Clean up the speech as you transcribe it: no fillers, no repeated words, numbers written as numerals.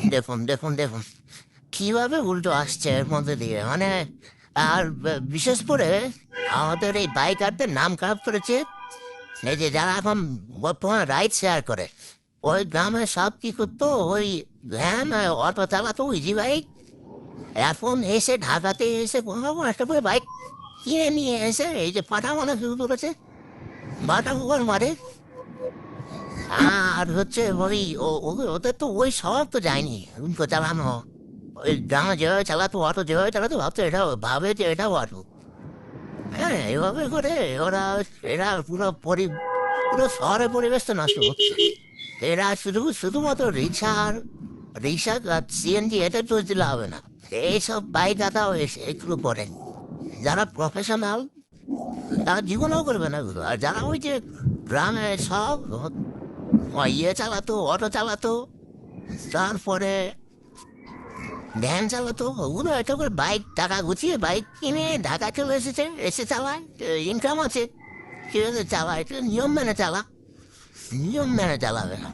দেখুন দেখুন দেখুন কিভাবে উল্টো আসছে এর মধ্যে দিয়ে মানে আর বিশেষ করে আমাদের এই বাইকারদের নাম খারাপ করেছে এই যে যারা এখন বর্তমানে রাইড শেয়ার করে ওই গ্রামে সব কি করতো ওই ভ্যান অটো চালাতো ইজি বাইক এখন এসে ঢাকাতে এসে কোনো একটা করে বাইক কিনে নিয়ে এসে এই যে পাঠা মানে শুরু করেছে বাটা কুকুর মারে আর হচ্ছে ওই ওদের তো ওই স্বভাব তো যায়নি উনকো চালানো ওই গ্রামে যেভাবে চালাতো অটো যেভাবে চালাতো ভাবতো এটা ভাবে যে এটাও অটো হ্যাঁ এভাবে করে ওরা এরা পুরো শহরের পরিবেশ তো নষ্ট করছে এরা শুধুমাত্র রিক্সা আর সিএনজি এটা তো দিলে হবে না এইসব বাইক দাদাও এসে এগুলো করেন যারা প্রফেশনাল তারা জীবনেও করবে না এগুলো আর যারা ওই যে গ্রামে সব ইয়ে চালাতো অটো চালাতো তারপরে ভ্যান চালাতো ওগুলো একটা করে বাইক টাকা গুছিয়ে বাইক কিনে ঢাকা চলে এসেছে এসে চালায় ইনকাম আছে ঠিক আছে চালায় নিয়ম মেনে চালা নিয়ম মেনে চালাবে না